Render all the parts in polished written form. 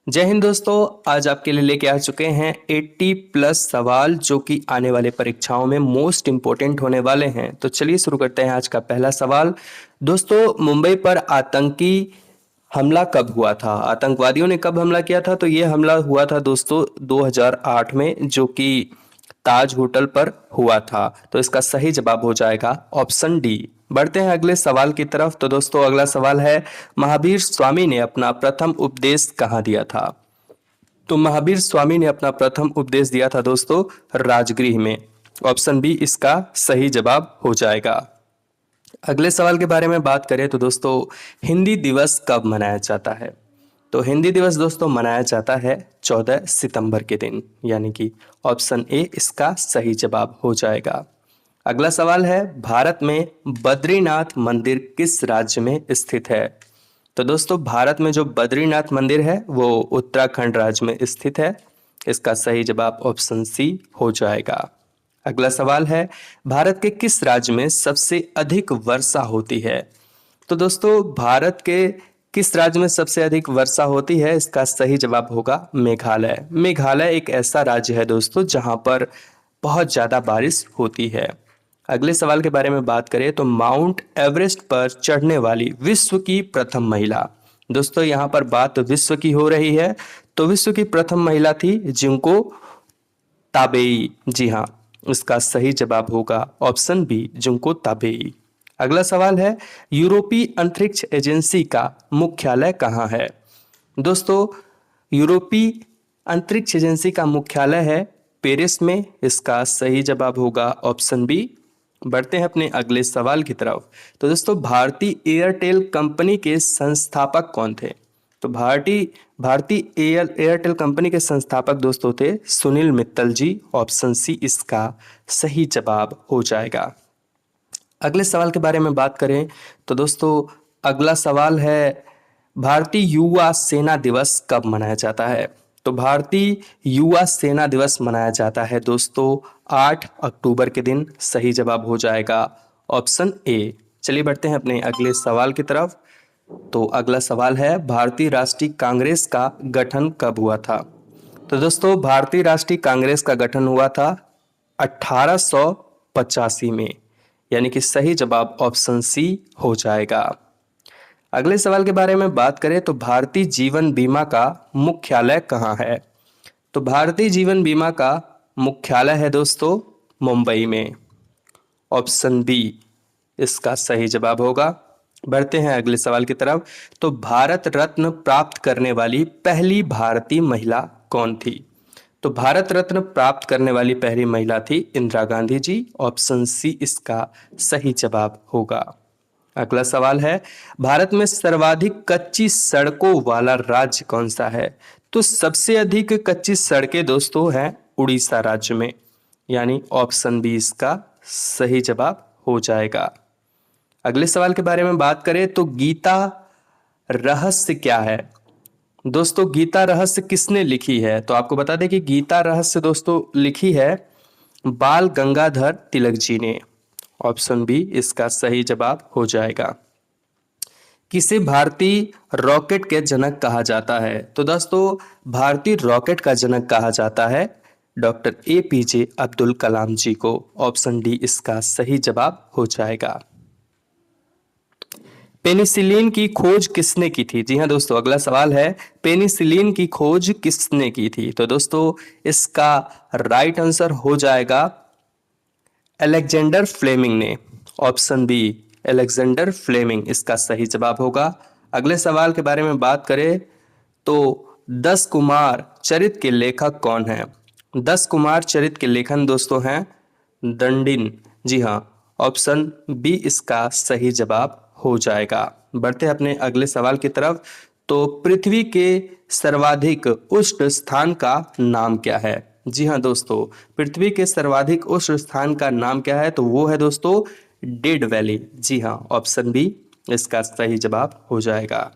जय हिंद दोस्तों, आज आपके लिए लेके आ चुके हैं 80 प्लस सवाल जो कि आने वाले परीक्षाओं में मोस्ट इम्पोर्टेंट होने वाले हैं। तो चलिए शुरू करते हैं आज का पहला सवाल। दोस्तों, मुंबई पर आतंकी हमला कब हुआ था? आतंकवादियों ने कब हमला किया था? तो ये हमला हुआ था दोस्तों 2008 में, जो कि ताज होटल पर हुआ था। तो इसका सही जवाब हो जाएगा ऑप्शन डी। बढ़ते हैं अगले सवाल की तरफ। तो दोस्तों, अगला सवाल है, महावीर स्वामी ने अपना प्रथम उपदेश कहाँ दिया था? तो महावीर स्वामी ने अपना प्रथम उपदेश दिया था दोस्तों राजगृह में। ऑप्शन बी इसका सही जवाब हो जाएगा। अगले सवाल के बारे में बात करें तो दोस्तों, हिंदी दिवस कब मनाया जाता है? तो हिंदी दिवस दोस्तों मनाया जाता है 14 सितंबर के दिन, यानी कि ऑप्शन ए इसका सही जवाब हो जाएगा। अगला सवाल है, भारत में बद्रीनाथ मंदिर किस राज्य में स्थित है? तो दोस्तों, भारत में जो बद्रीनाथ मंदिर है वो उत्तराखंड राज्य में स्थित है। इसका सही जवाब ऑप्शन सी हो जाएगा। अगला सवाल है, भारत के किस राज्य में सबसे अधिक वर्षा होती है? तो दोस्तों, भारत के किस राज्य में सबसे अधिक वर्षा होती है? इसका सही जवाब होगा मेघालय। मेघालय एक ऐसा राज्य है दोस्तों जहां पर बहुत ज़्यादा बारिश होती है। अगले सवाल के बारे में बात करें तो माउंट एवरेस्ट पर चढ़ने वाली विश्व की प्रथम महिला। दोस्तों, यहाँ पर बात विश्व की हो रही है, तो विश्व की प्रथम महिला थी जिनको ताबेई। जी हाँ, इसका सही जवाब होगा ऑप्शन बी, जुंको ताबेई। अगला सवाल है, यूरोपीय अंतरिक्ष एजेंसी का मुख्यालय कहाँ है? दोस्तों, यूरोपीय अंतरिक्ष एजेंसी का मुख्यालय है पेरिस में। इसका सही जवाब होगा ऑप्शन बी। बढ़ते हैं अपने अगले सवाल की तरफ। तो दोस्तों, भारतीय एयरटेल कंपनी के संस्थापक कौन थे? तो भारतीय एयरटेल कंपनी के संस्थापक दोस्तों थे सुनील मित्तल जी। ऑप्शन सी इसका सही जवाब हो जाएगा। अगले सवाल के बारे में बात करें तो दोस्तों, अगला सवाल है, भारतीय युवा सेना दिवस कब मनाया जाता है? तो भारतीय युवा सेना दिवस मनाया जाता है दोस्तों 8 अक्टूबर के दिन। सही जवाब हो जाएगा ऑप्शन ए। चलिए बढ़ते हैं अपने अगले सवाल की तरफ। तो अगला सवाल है, भारतीय राष्ट्रीय कांग्रेस का गठन कब हुआ था? तो दोस्तों, भारतीय राष्ट्रीय कांग्रेस का गठन हुआ था 1885 में, यानी कि सही जवाब ऑप्शन सी हो जाएगा। अगले सवाल के बारे में बात करें तो भारतीय जीवन बीमा का मुख्यालय कहाँ है? तो भारतीय जीवन बीमा का मुख्यालय है दोस्तों मुंबई में। ऑप्शन बी इसका सही जवाब होगा। बढ़ते हैं अगले सवाल की तरफ। तो भारत रत्न प्राप्त करने वाली पहली भारतीय महिला कौन थी? तो भारत रत्न प्राप्त करने वाली पहली महिला थी इंदिरा गांधी जी। ऑप्शन सी इसका सही जवाब होगा। अगला सवाल है, भारत में सर्वाधिक कच्ची सड़कों वाला राज्य कौन सा है? तो सबसे अधिक कच्ची सड़कें दोस्तों हैं उड़ीसा राज्य में, यानी ऑप्शन बी इसका सही जवाब हो जाएगा। अगले सवाल के बारे में बात करें तो गीता रहस्य क्या है? दोस्तों, गीता रहस्य किसने लिखी है? तो आपको बता दें कि गीता रहस्य दोस्तों लिखी है बाल गंगाधर तिलक जी ने। ऑप्शन बी इसका सही जवाब हो जाएगा। किसे भारतीय रॉकेट के जनक कहा जाता है? तो दोस्तों, भारतीय रॉकेट का जनक कहा जाता है डॉक्टर APJ अब्दुल कलाम जी को। ऑप्शन डी इसका सही जवाब हो जाएगा। पेनिसिलिन की खोज किसने की थी? जी हाँ दोस्तों, अगला सवाल है, पेनिसिलिन की खोज किसने की थी? तो दोस्तों, इसका राइट आंसर हो जाएगा अलेक्जेंडर फ्लेमिंग ने। ऑप्शन बी अलेक्जेंडर फ्लेमिंग इसका सही जवाब होगा। अगले सवाल के बारे में बात करें तो 10 कुमार चरित के लेखक कौन हैं? 10 कुमार चरित के लेखन दोस्तों हैं दंडिन। जी हाँ, ऑप्शन बी इसका सही जवाब हो जाएगा। बढ़ते हैं अपने अगले सवाल की तरफ। तो पृथ्वी के सर्वाधिक उष्ण स्थान का नाम क्या है? जी हाँ दोस्तों, पृथ्वी के सर्वाधिक उष्ण स्थान का नाम क्या है? तो वो है दोस्तों डेड वैली। जी हाँ, ऑप्शन बी इसका सही जवाब हो जाएगा।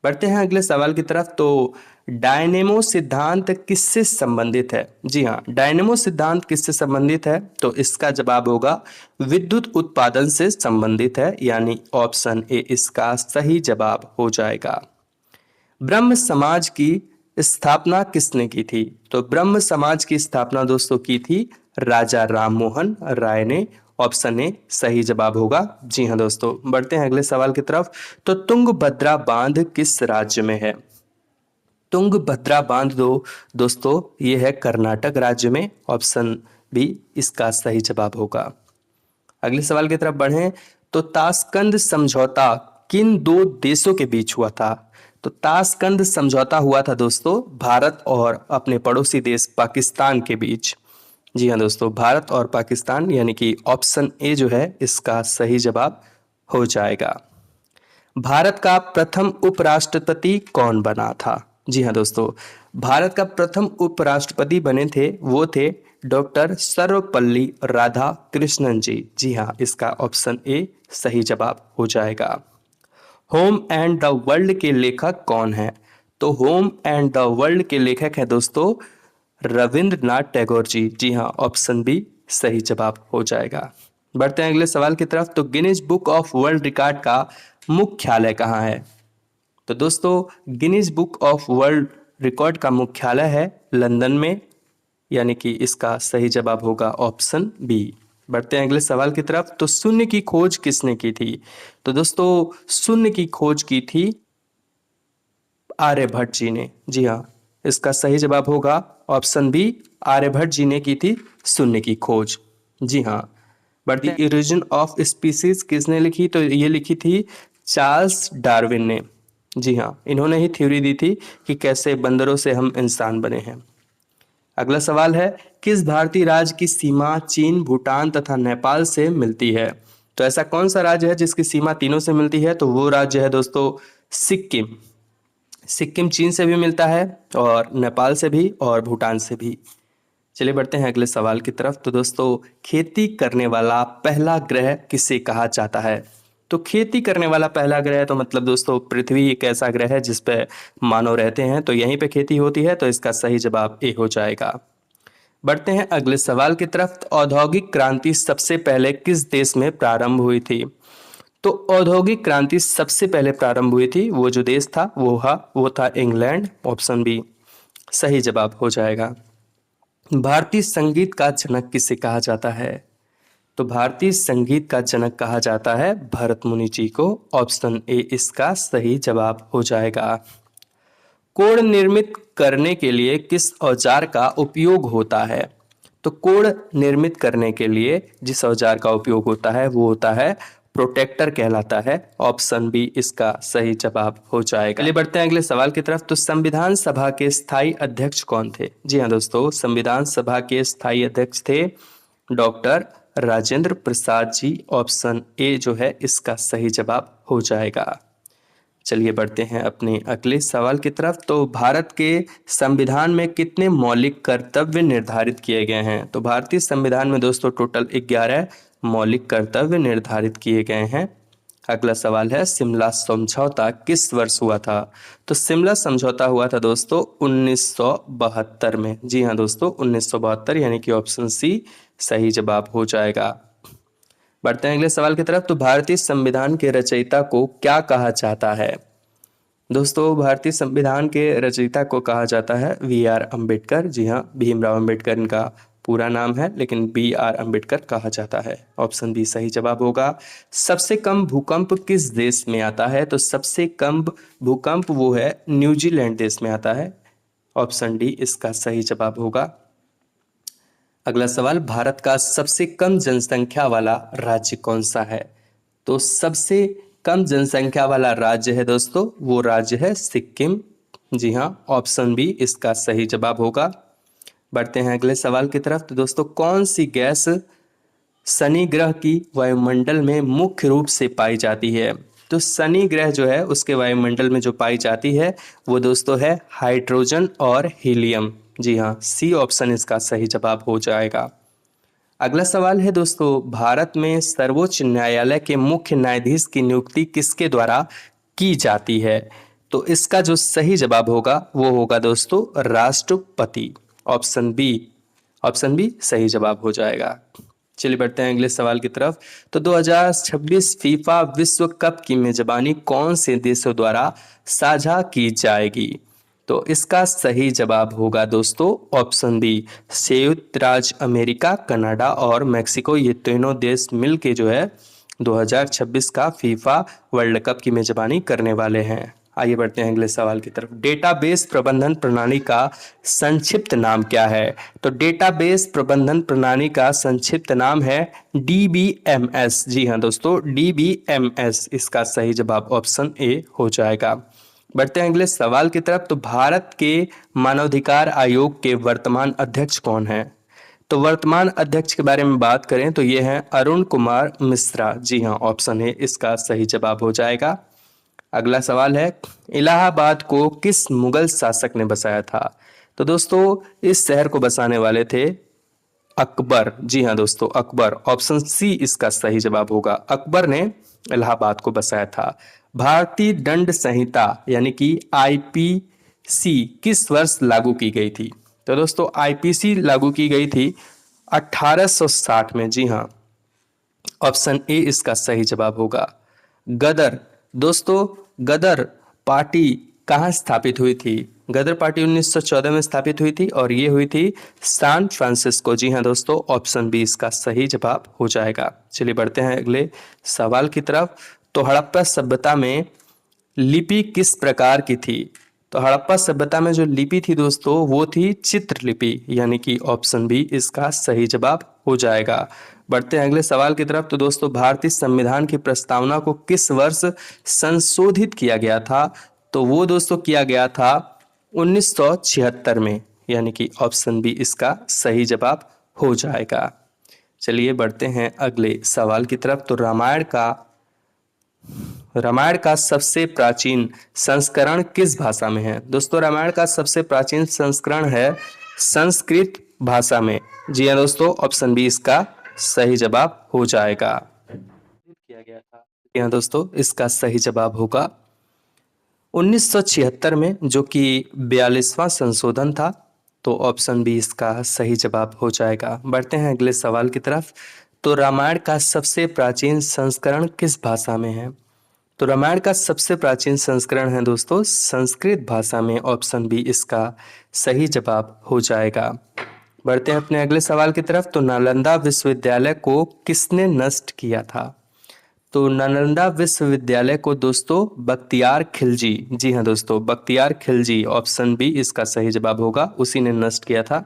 बढ़ते हैं अगले सवाल की तरफ। तो डायनेमो सिद्धांत किससे संबंधित है? जी हाँ, डायनेमो सिद्धांत किससे संबंधित है? तो इसका जवाब होगा विद्युत उत्पादन से संबंधित है, यानी ऑप्शन ए इसका सही जवाब हो जाएगा। ब्रह्म समाज की स्थापना किसने की थी? तो ब्रह्म समाज की स्थापना दोस्तों की थी राजा राम मोहन राय ने। ऑप्शन ए सही जवाब होगा। जी हाँ दोस्तों, बढ़ते हैं अगले सवाल की तरफ। तो तुंगभद्रा बांध किस राज्य में है? तुंगभद्रा बांध दोस्तों ये है कर्नाटक राज्य में। ऑप्शन बी इसका सही जवाब होगा। अगले सवाल की तरफ बढ़ें तो ताशकंद समझौता किन दो देशों के बीच हुआ था? तो ताशकंद समझौता हुआ था दोस्तों भारत और अपने पड़ोसी देश पाकिस्तान के बीच। जी हाँ दोस्तों, भारत और पाकिस्तान, यानी कि ऑप्शन ए जो है इसका सही जवाब हो जाएगा। भारत का प्रथम उपराष्ट्रपति कौन बना था? जी हाँ दोस्तों, भारत का प्रथम उपराष्ट्रपति बने थे वो थे डॉक्टर सर्वपल्ली राधाकृष्णन जी। जी हाँ, इसका ऑप्शन ए सही जवाब हो जाएगा। होम एंड द वर्ल्ड के लेखक कौन है? तो होम एंड द वर्ल्ड के लेखक है दोस्तों रविंद्रनाथ टैगोर जी। जी हाँ, ऑप्शन बी सही जवाब हो जाएगा। बढ़ते हैं अगले सवाल की तरफ। तो Guinness book of world record का मुख्यालय कहाँ है? तो दोस्तों Guinness book of world record का मुख्यालय है लंदन में, यानी कि इसका सही जवाब होगा ऑप्शन बी। बढ़ते हैं अगले सवाल की तरफ। तो शून्य की खोज किसने की थी? तो दोस्तों शून्य की खोज की थी आर्यभट्ट जी ने। जी हाँ, इसका सही जवाब होगा ऑप्शन बी, आर्यभट्ट जी ने की थी शून्य की खोज। जी हाँ, बढ़ती ओरिजिन ऑफ स्पीसीज किसने लिखी? तो ये लिखी थी चार्ल्स डार्विन ने। जी हाँ, इन्होंने ही थ्योरी दी थी कि कैसे बंदरों से हम इंसान बने हैं। अगला सवाल है किस भारतीय राज्य की सीमा चीन, भूटान तथा नेपाल से मिलती है? तो ऐसा कौन सा राज्य है जिसकी सीमा तीनों से मिलती है? तो वो राज्य है दोस्तों सिक्किम। सिक्किम चीन से भी मिलता है और नेपाल से भी और भूटान से भी। चलिए बढ़ते हैं अगले सवाल की तरफ। तो दोस्तों खेती करने वाला पहला ग्रह किसे कहा जाता है? तो खेती करने वाला पहला ग्रह तो मतलब दोस्तों पृथ्वी एक ऐसा ग्रह है जिस पे मानव रहते हैं, तो यहीं पे खेती होती है, तो इसका सही जवाब ए हो जाएगा। बढ़ते हैं अगले सवाल की तरफ। तो औद्योगिक क्रांति सबसे पहले किस देश में प्रारंभ हुई थी? तो औद्योगिक क्रांति सबसे पहले प्रारंभ हुई थी, वो जो देश था वो था इंग्लैंड। ऑप्शन बी सही जवाब हो जाएगा। भारतीय संगीत का जनक किसे कहा जाता है? तो भारतीय संगीत का जनक कहा जाता है भरत मुनि जी को। ऑप्शन ए इसका सही जवाब हो जाएगा। कोड निर्मित करने के लिए किस औजार का उपयोग होता है? तो कोड निर्मित करने के लिए जिस औजार का उपयोग होता है वो होता है प्रोटेक्टर कहलाता है। ऑप्शन बी इसका सही जवाब हो जाएगा। चलिए बढ़ते हैं अगले सवाल की तरफ। तो संविधान सभा के स्थायी अध्यक्ष कौन थे? जी हाँ दोस्तों, संविधान सभा के स्थायी अध्यक्ष थे doctor Rajendra Prasad ji. Option A जो है इसका सही जवाब हो जाएगा। चलिए बढ़ते हैं अपने अगले सवाल की तरफ। तो भारत के संविधान में कितने मौलिक कर्तव्य निर्धारित किए गए हैं? तो भारतीय संविधान में दोस्तों टोटल 11 मौलिक कर्तव्य निर्धारित किए गए हैं। अगला सवाल है शिमला समझौता किस वर्ष हुआ था? तो शिमला समझौता हुआ था दोस्तों 1972 में। जी हाँ दोस्तों, 1972, यानी कि ऑप्शन सी सही जवाब हो जाएगा। बढ़ते हैं अगले सवाल की तरफ। तो भारतीय संविधान के रचयिता को क्या कहा जाता है? दोस्तों भारतीय संविधान के रचयिता को कहा जाता है वी.आर. अम्बेडकर। जी हाँ, भीमराव अम्बेडकर इनका पूरा नाम है, लेकिन बी.आर. अम्बेडकर कहा जाता है। ऑप्शन बी सही जवाब होगा। सबसे कम भूकंप किस देश में आता है? तो सबसे कम भूकंप वो है न्यूजीलैंड देश में आता है। ऑप्शन डी इसका सही जवाब होगा। अगला सवाल, भारत का सबसे कम जनसंख्या वाला राज्य कौन सा है? तो सबसे कम जनसंख्या वाला राज्य है दोस्तों, वो राज्य है सिक्किम। जी हाँ, ऑप्शन बी इसका सही जवाब होगा। बढ़ते हैं अगले सवाल की तरफ। तो दोस्तों कौन सी गैस शनि ग्रह की वायुमंडल में मुख्य रूप से पाई जाती है? तो शनि ग्रह जो है उसके वायुमंडल में जो पाई जाती है वो दोस्तों है हाइड्रोजन और हीलियम। जी हाँ, सी ऑप्शन इसका सही जवाब हो जाएगा। अगला सवाल है दोस्तों, भारत में सर्वोच्च न्यायालय के मुख्य न्यायाधीश की नियुक्ति किसके द्वारा की जाती है? तो इसका जो सही जवाब होगा वो होगा दोस्तों राष्ट्रपति। ऑप्शन बी सही जवाब हो जाएगा। चलिए बढ़ते हैं अगले सवाल की तरफ। तो 2026 फीफा विश्व कप की मेजबानी कौन से देशों द्वारा साझा की जाएगी? तो इसका सही जवाब होगा दोस्तों ऑप्शन बी, संयुक्त राज्य अमेरिका, कनाडा और मेक्सिको, ये तीनों देश मिलके जो है 2026 का फीफा वर्ल्ड कप की मेजबानी करने वाले हैं। आइए बढ़ते हैं अगले सवाल की तरफ। डेटाबेस प्रबंधन प्रणाली का संक्षिप्त नाम क्या है? तो डेटाबेस प्रबंधन प्रणाली का संक्षिप्त नाम है DBMS। जी हाँ दोस्तों, DBMS इसका सही जवाब ऑप्शन ए हो जाएगा। बढ़ते हैं अगले सवाल की तरफ। तो भारत के मानवाधिकार आयोग के वर्तमान अध्यक्ष कौन है? तो वर्तमान अध्यक्ष के बारे में बात करें तो ये हैं अरुण कुमार मिश्रा। जी हाँ, ऑप्शन ए इसका सही जवाब हो जाएगा। अगला सवाल है, इलाहाबाद को किस मुगल शासक ने बसाया था? तो दोस्तों इस शहर को बसाने वाले थे अकबर। जी हाँ दोस्तों, अकबर, ऑप्शन सी इसका सही जवाब होगा। अकबर ने इलाहाबाद को बसाया था। भारतीय दंड संहिता यानी कि आईपीसी किस वर्ष लागू की गई थी? तो दोस्तों आईपीसी लागू की गई थी 1860 में। जी हाँ, ऑप्शन ए इसका सही जवाब होगा। गदर, दोस्तों गदर पार्टी कहाँ स्थापित हुई थी? गदर पार्टी 1914 में स्थापित हुई थी और ये हुई थी सैन फ्रांसिस्को। जी हाँ दोस्तों, ऑप्शन बी इसका सही जवाब हो जाएगा। चलिए बढ़ते हैं अगले सवाल की तरफ। तो हड़प्पा सभ्यता में लिपि किस प्रकार की थी? तो हड़प्पा सभ्यता में जो लिपि थी दोस्तों वो थी चित्रलिपि, यानी कि ऑप्शन बी इसका सही जवाब हो जाएगा। बढ़ते हैं अगले सवाल की तरफ। तो दोस्तों भारतीय संविधान की प्रस्तावना को किस वर्ष संशोधित किया गया था? तो वो दोस्तों किया गया था 1976 में, यानी कि ऑप्शन बी इसका सही जवाब हो जाएगा। चलिए बढ़ते हैं अगले सवाल की तरफ। तो रामायण का सबसे प्राचीन संस्करण किस भाषा में है? दोस्तों रामायण का सबसे प्राचीन संस्करण है संस्कृत भाषा में। जी हाँ दोस्तों, ऑप्शन बी इसका सही जवाब हो जाएगा। किया गया था। जी हाँ दोस्तों, इसका सही जवाब होगा 1976 में, जो कि 42वां संशोधन था। तो ऑप्शन बी इसका सही जवाब हो जाएगा। बढ़ते हैं अगले सवाल की तरफ। तो रामायण का सबसे प्राचीन संस्करण किस भाषा में है? तो रामायण का सबसे प्राचीन संस्करण है दोस्तों संस्कृत भाषा में। ऑप्शन बी इसका सही जवाब हो जाएगा। बढ़ते हैं अपने अगले सवाल की तरफ। तो नालंदा विश्वविद्यालय को किसने नष्ट किया था? तो नालंदा विश्वविद्यालय को दोस्तों बख्तियार खिलजी, जी हाँ दोस्तों बख्तियार खिलजी, ऑप्शन बी इसका सही जवाब होगा, उसी ने नष्ट किया था।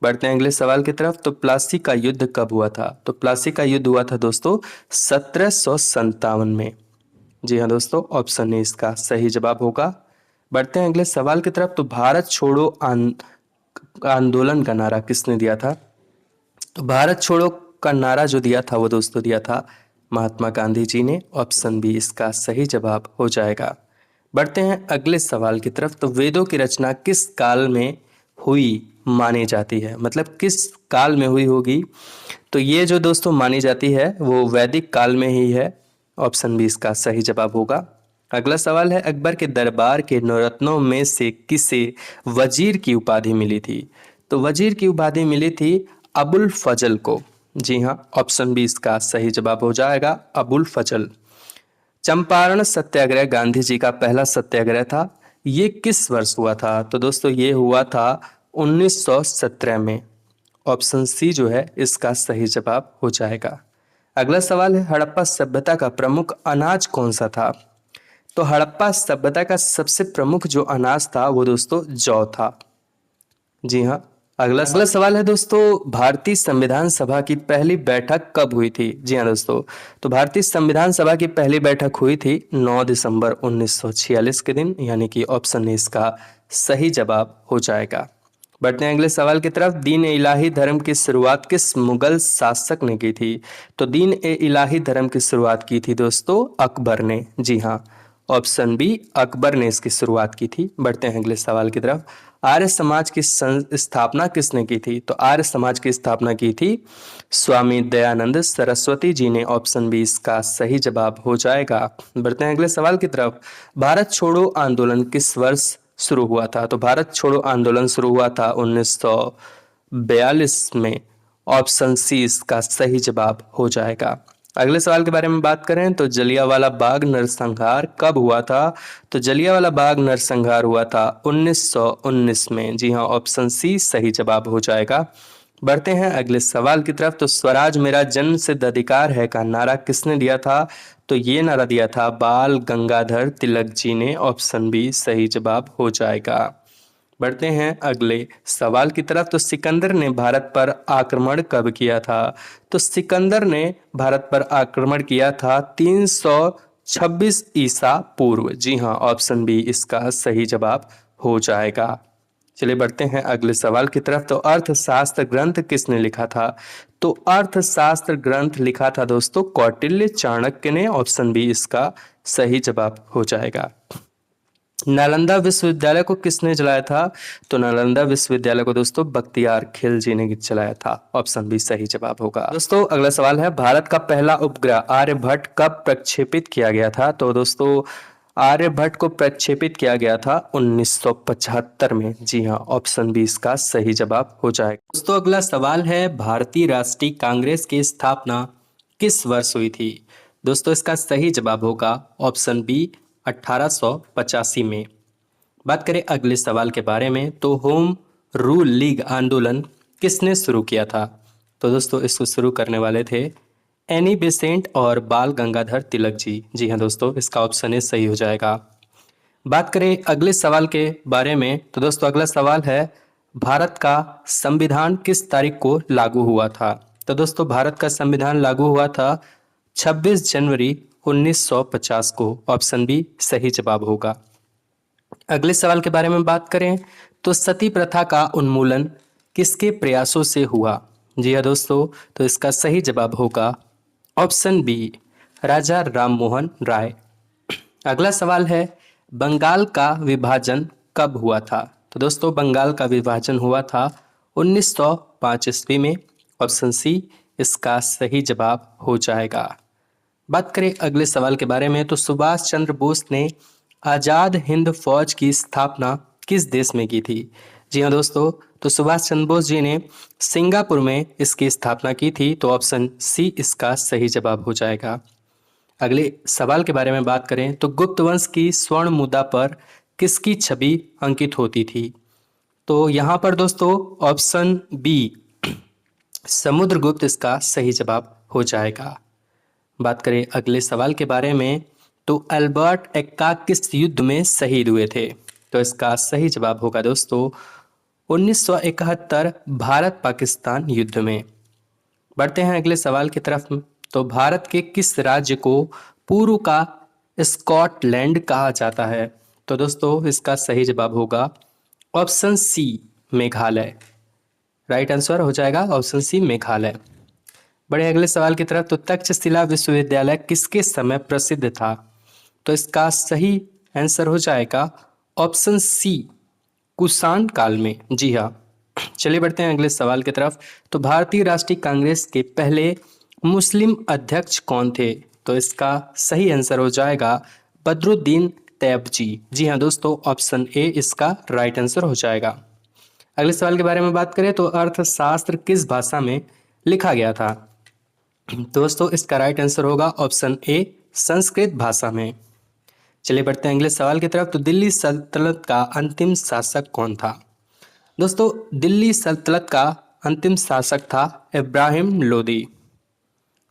बढ़ते हैं अगले सवाल की तरफ। तो प्लासी का युद्ध कब हुआ था? तो प्लासी का युद्ध हुआ था दोस्तों 1757 में। जी हाँ दोस्तों, ऑप्शन ए इसका सही जवाब होगा। बढ़ते हैं अगले सवाल की तरफ। तो भारत छोड़ो आंदोलन का नारा किसने दिया था? तो भारत छोड़ो का नारा जो दिया था वो दोस्तों दिया था महात्मा गांधी जी ने। ऑप्शन बी इसका सही जवाब हो जाएगा। बढ़ते हैं अगले सवाल की तरफ। तो वेदों की रचना किस काल में हुई मानी जाती है? मतलब किस काल में हुई होगी? तो ये जो दोस्तों मानी जाती है वो वैदिक काल में ही है। ऑप्शन बी इसका सही जवाब होगा। अगला सवाल है, अकबर के दरबार के नवरत्नों में से किसे वजीर की उपाधि मिली थी? तो वजीर की उपाधि मिली थी अबुल फजल को। जी हाँ, ऑप्शन बी इसका सही जवाब हो जाएगा, अबुल फजल। चंपारण सत्याग्रह गांधी जी का पहला सत्याग्रह था, ये किस वर्ष हुआ था? तो दोस्तों ये हुआ था 1917 में। ऑप्शन सी जो है इसका सही जवाब हो जाएगा। अगला सवाल है, हड़प्पा सभ्यता का प्रमुख अनाज कौन सा था? तो हड़प्पा सभ्यता का सबसे प्रमुख जो अनाज था वो दोस्तों जौ था। जी हाँ। अगला सवाल है दोस्तों, भारतीय संविधान सभा की पहली बैठक कब हुई थी? जी हाँ दोस्तों, तो भारतीय संविधान सभा की पहली बैठक हुई थी 9 दिसंबर 1946 के दिन, यानी कि ऑप्शन ए इसका सही जवाब हो जाएगा। बढ़ते हैं अगले सवाल की तरफ। दीन ए इलाही धर्म की शुरुआत किस मुगल शासक ने की थी? तो दीन ए इलाही धर्म की शुरुआत की थी दोस्तों अकबर ने। जी हाँ, ऑप्शन बी अकबर ने इसकी शुरुआत की थी। बढ़ते हैं अगले सवाल की तरफ। आर्य समाज की स्थापना किसने की थी? तो आर्य समाज की स्थापना की थी स्वामी दयानंद सरस्वती जी ने। ऑप्शन बी इसका सही जवाब हो जाएगा। बढ़ते हैं अगले सवाल की तरफ। भारत छोड़ो आंदोलन किस वर्ष शुरू हुआ था? तो भारत छोड़ो आंदोलन शुरू हुआ था 1942 में। ऑप्शन सी इसका सही जवाब हो जाएगा। अगले सवाल के बारे में बात करें तो जलियांवाला बाग नरसंहार कब हुआ था? तो जलियांवाला बाग नरसंहार हुआ था 1919 में। जी हाँ, ऑप्शन सी सही जवाब हो जाएगा। बढ़ते हैं अगले सवाल की तरफ। तो स्वराज मेरा जन्म सिद्ध अधिकार है का नारा किसने दिया था? तो ये नारा दिया था बाल गंगाधर तिलक जी ने। ऑप्शन बी सही जवाब हो जाएगा। बढ़ते हैं अगले सवाल की तरफ। तो सिकंदर ने भारत पर आक्रमण कब किया था? तो सिकंदर ने भारत पर आक्रमण किया था 326 ईसा पूर्व। जी हाँ, ऑप्शन बी इसका सही जवाब हो जाएगा। चलिए बढ़ते हैं अगले सवाल की तरफ। तो अर्थशास्त्र ग्रंथ किसने लिखा था? तो अर्थशास्त्र ग्रंथ लिखा था दोस्तों कौटिल्य चाणक्य ने। ऑप्शन बी इसका सही जवाब हो जाएगा। नालंदा विश्वविद्यालय को किसने चलाया था? तो नालंदा विश्वविद्यालय को दोस्तों बख्तियार खिलजी ने चलाया था। ऑप्शन बी सही जवाब होगा। दोस्तों अगला सवाल है, भारत का पहला उपग्रह आर्यभट्ट कब प्रक्षेपित किया गया था? तो दोस्तों आर्यभट्ट को प्रक्षेपित किया गया था 1975 में। जी हाँ, ऑप्शन बी इसका सही जवाब हो जाएगा। दोस्तों अगला सवाल है, भारतीय राष्ट्रीय कांग्रेस की स्थापना किस वर्ष हुई थी? दोस्तों इसका सही जवाब होगा ऑप्शन बी 1885 में। बात करें अगले सवाल के बारे में तो होम रूल लीग आंदोलन किसने शुरू किया था? तो दोस्तों इसको शुरू करने वाले थे एनी बेसेंट और बाल गंगाधर तिलक जी। जी हाँ दोस्तों, इसका ऑप्शन ए सही हो जाएगा। बात करें अगले सवाल के बारे में तो दोस्तों अगला सवाल है, भारत का संविधान किस तारीख को लागू हुआ था? तो दोस्तों भारत का संविधान लागू हुआ था 26 जनवरी 1950 को। ऑप्शन बी सही जवाब होगा। अगले सवाल के बारे में बात करें तो सती प्रथा का उन्मूलन किसके प्रयासों से हुआ? जी हाँ दोस्तों, तो इसका सही जवाब होगा ऑप्शन बी राजा राममोहन राय। अगला सवाल है, बंगाल का विभाजन कब हुआ था? तो दोस्तों बंगाल का विभाजन हुआ था 1905 ईस्वी में। ऑप्शन सी इसका सही जवाब हो जाएगा। बात करें अगले सवाल के बारे में तो सुभाष चंद्र बोस ने आज़ाद हिंद फौज की स्थापना किस देश में की थी? जी हाँ दोस्तों, तो सुभाष चंद्र बोस जी ने सिंगापुर में इसकी स्थापना की थी। तो ऑप्शन सी इसका सही जवाब हो जाएगा। अगले सवाल के बारे में बात करें तो गुप्त वंश की स्वर्ण मुद्रा पर किसकी छवि अंकित होती थी? तो यहाँ पर दोस्तों ऑप्शन बी समुद्रगुप्त इसका सही जवाब हो जाएगा। बात करें अगले सवाल के बारे में तो अल्बर्ट एक्का किस युद्ध में शहीद हुए थे? तो इसका सही जवाब होगा दोस्तों 1971 भारत पाकिस्तान युद्ध में। बढ़ते हैं अगले सवाल की तरफ। तो भारत के किस राज्य को पूर्व का स्कॉटलैंड कहा जाता है? तो दोस्तों इसका सही जवाब होगा option C Meghalaya. Right answer हो जाएगा ऑप्शन सी मेघालय। बड़े अगले सवाल की तरफ। तो तक्षशिला विश्वविद्यालय किसके समय प्रसिद्ध था? तो इसका सही आंसर हो जाएगा ऑप्शन सी कुषाण काल में। जी हाँ, चलिए बढ़ते हैं अगले सवाल की तरफ। तो भारतीय राष्ट्रीय कांग्रेस के पहले मुस्लिम अध्यक्ष कौन थे? तो इसका सही आंसर हो जाएगा बदरुद्दीन तैयब जी। जी हाँ दोस्तों, ऑप्शन ए इसका राइट आंसर हो जाएगा। अगले सवाल के बारे में बात करें तो अर्थशास्त्र किस भाषा में लिखा गया था? दोस्तों इसका राइट आंसर होगा ऑप्शन ए संस्कृत भाषा में। चलिए बढ़ते हैं अगले सवाल की तरफ। तो दिल्ली सल्तनत का अंतिम शासक कौन था? दोस्तों दिल्ली सल्तनत का अंतिम शासक था इब्राहिम लोदी।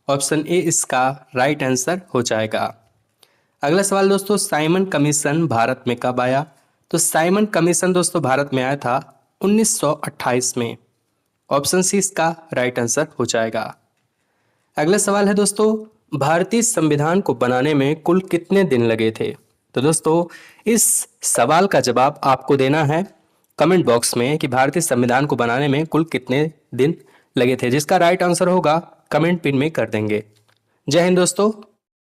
ऑप्शन ए इसका राइट आंसर हो जाएगा। अगला सवाल दोस्तों, साइमन कमीशन भारत में कब आया? तो साइमन कमीशन दोस्तों भारत में आया था 1928 में। ऑप्शन सी इसका राइट आंसर हो जाएगा। अगला सवाल है दोस्तों, भारतीय संविधान को बनाने में कुल कितने दिन लगे थे? तो दोस्तों इस सवाल का जवाब आपको देना है कमेंट बॉक्स में कि भारतीय संविधान को बनाने में कुल कितने दिन लगे थे। जिसका राइट आंसर होगा कमेंट पिन में कर देंगे। जय हिंद दोस्तों।